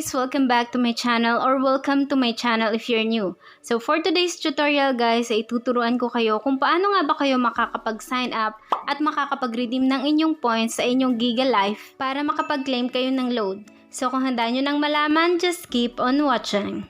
guys! Welcome back to my channel or welcome to my channel if you're new. So for today's tutorial guys, ay tuturuan ko kayo kung paano nga ba kayo makakapag-sign up at makakapag-redeem ng inyong points sa inyong Gigalife para makapag-claim kayo ng load. So kung handa nyo nang malaman, just keep on watching.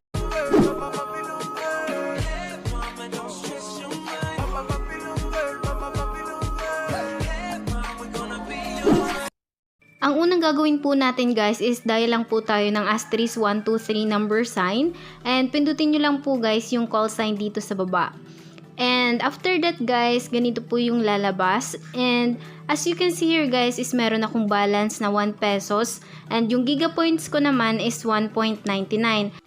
Ang unang gagawin po natin guys is dial lang po tayo ng *123 number sign and pindutin nyo lang po guys yung call sign dito sa baba. And after that guys, ganito po yung lalabas. And as you can see here guys, is meron akong balance na 1 pesos. And yung gigapoints ko naman is 1.99.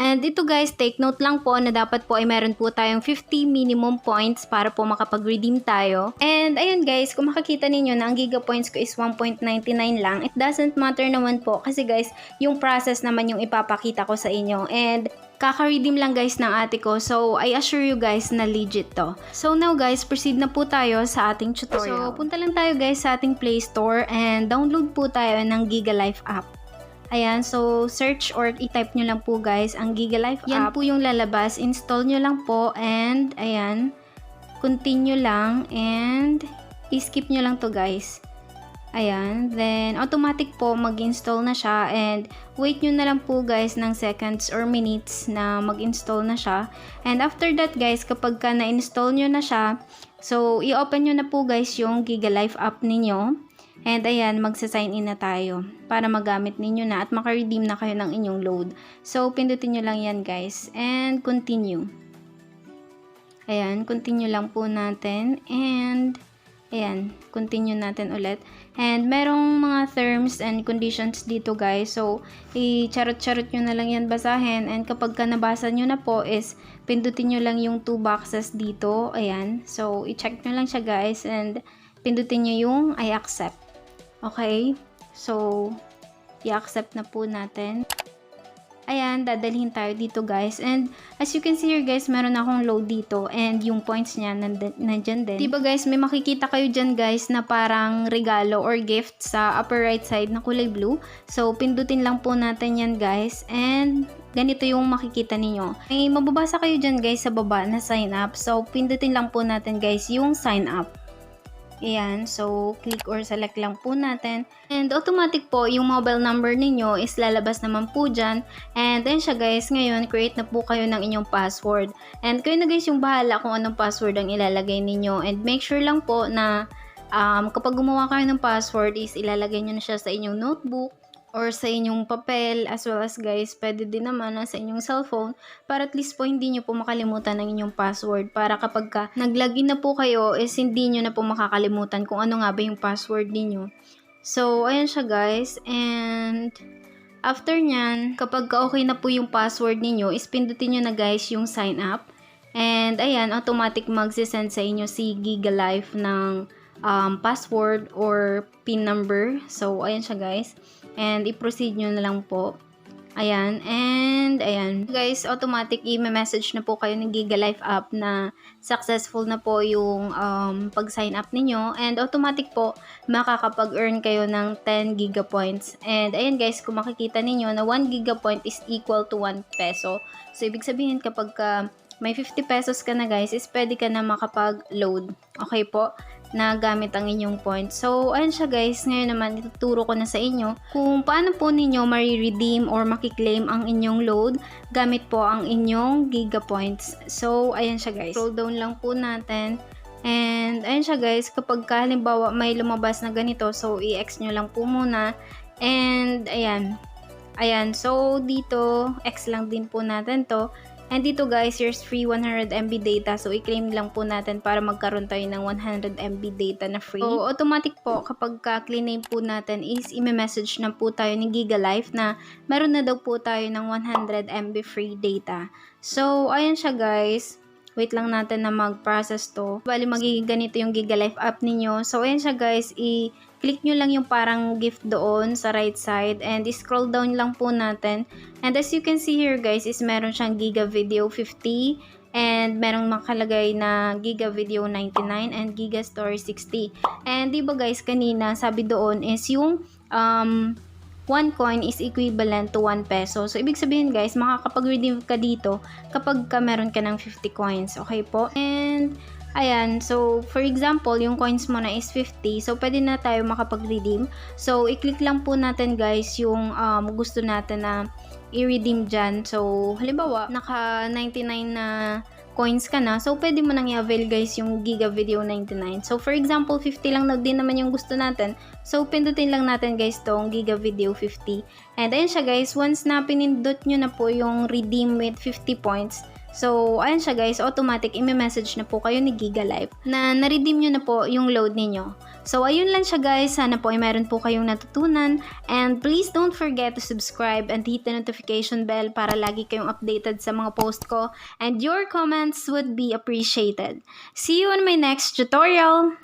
And ito guys, take note lang po na dapat po ay meron po tayong 50 minimum points para po makapag-redeem tayo. And ayun guys, kung makikita ninyo na ang gigapoints ko is 1.99 lang, it doesn't matter naman po kasi guys, yung process naman yung ipapakita ko sa inyo. And kaka-redeem lang guys ng ate ko. So, I assure you guys na legit to. So, now guys, proceed na po tayo sa ating tutorial. So, punta lang tayo guys sa ating Play Store and download po tayo ng Gigalife app. Ayan, so search or i-type nyo lang po guys ang Gigalife app. Yan po yung lalabas. Install nyo lang po and ayan, continue lang and i-skip nyo lang to guys. Ayan, then automatic po mag-install na siya and wait nyo na lang po guys ng seconds or minutes na mag-install na siya. And after that guys, kapag ka na-install nyo na siya, so i-open nyo na po guys yung Gigalife app ninyo. And ayan, magsa-sign in na tayo para magamit ninyo na at maka-redeem na kayo ng inyong load. So pindutin nyo lang yan guys and continue. Ayan, continue lang po natin and ayan, continue natin ulit. And merong mga terms and conditions dito guys. So, i-charot-charot nyo na lang yan basahin. And kapag ka nabasa nyo na po is, pindutin nyo lang yung 2 boxes dito. Ayan. So, i-check nyo lang siya guys. And pindutin nyo yung I accept. Okay. So, i-accept na po natin. Ayan, dadalhin tayo dito guys. And as you can see here guys, meron akong load dito. And yung points niya nandyan din. Diba guys, may makikita kayo dyan guys na parang regalo or gift sa upper right side na kulay blue. So, pindutin lang po natin yan guys. And ganito yung makikita ninyo. May mababasa kayo dyan guys sa baba na sign up. So, pindutin lang po natin guys yung sign up. Ayan, so click or select lang po natin. And automatic po, yung mobile number ninyo is lalabas naman po dyan. And then siya guys, ngayon create na po kayo ng inyong password. And kayo na guys yung bahala kung anong password ang ilalagay ninyo. And make sure lang po na kapag gumawa kayo ng password is ilalagay nyo na siya sa inyong notebook or sa inyong papel, as well as guys, pwede din naman sa inyong cellphone para at least po hindi nyo po makalimutan ng inyong password para kapag ka nag-login na po kayo is hindi nyo na po makakalimutan kung ano nga ba yung password niyo. So, ayan siya guys, and after nyan, kapag ka okay na po yung password niyo is pindutin nyo na guys yung sign up. And ayan, automatic magsisend sa inyo si Gigalife ng password or PIN number. So, ayan siya guys. And i-proceed nyo na lang po. Ayan. And ayan. Guys, automatic i-message na po kayo ng Gigalife app na successful na po yung pag-sign up ninyo. And automatic po, makakapag-earn kayo ng 10 gigapoints. And ayan guys, kung makikita ninyo na 1 gigapoint is equal to 1 peso. So, ibig sabihin kapag may 50 pesos ka na guys, is pwede ka na makapag-load. Okay po? Na gamit ang inyong points. So, ayun siya guys. Ngayon naman, ituturo ko na sa inyo kung paano po ninyo mari-redeem or makiklaim ang inyong load gamit po ang inyong gigapoints. So, ayun siya guys. Scroll down lang po natin. And, ayun siya guys. Kapag halimbawa may lumabas na ganito, so i-X nyo lang po muna. And, ayan. Ayan. So, dito, X lang din po natin to. And dito guys, here's free 100 MB data. So, i-claim lang po natin para magkaroon tayo ng 100 MB data na free. So, automatic po, kapag ka-claim po natin is i-message na po tayo ni Gigalife na meron na daw po tayo ng 100 MB free data. So, ayan siya guys. Wait lang natin na mag-process to. Bali, magiging ganito yung Gigalife app ninyo. So, ayan siya guys. I-click nyo lang yung parang gift doon sa right side. And i-scroll down lang po natin. And as you can see here guys, is meron siyang Giga Video 50. And merong makalagay na Giga Video 99 and Giga Story 60. And di ba guys, kanina sabi doon is yung 1 coin is equivalent to 1 peso. So, ibig sabihin guys, makakapag-redeem ka dito kapag meron ka ng 50 coins. Okay po? And, ayan. So, for example, yung coins mo na is 50. So, pwede na tayo makapag-redeem. So, i-click lang po natin guys yung gusto natin na i-redeem dyan. So, halimbawa, naka 99 na coins ka na. So, pwede mo nang i-avail guys yung Giga Video 99. So, for example, 50 lang din naman yung gusto natin. So, pindutin lang natin guys tong Giga Video 50. And ayun siya guys, once na pinindot nyo na po yung redeem with 50 points, so, ayun siya guys, automatic i-message na po kayo ni Gigalife na na-redeem nyo na po yung load ninyo. So, ayun lang siya guys. Sana po ay meron po kayong natutunan. And please don't forget to subscribe and hit the notification bell para lagi kayong updated sa mga post ko. And your comments would be appreciated. See you on my next tutorial!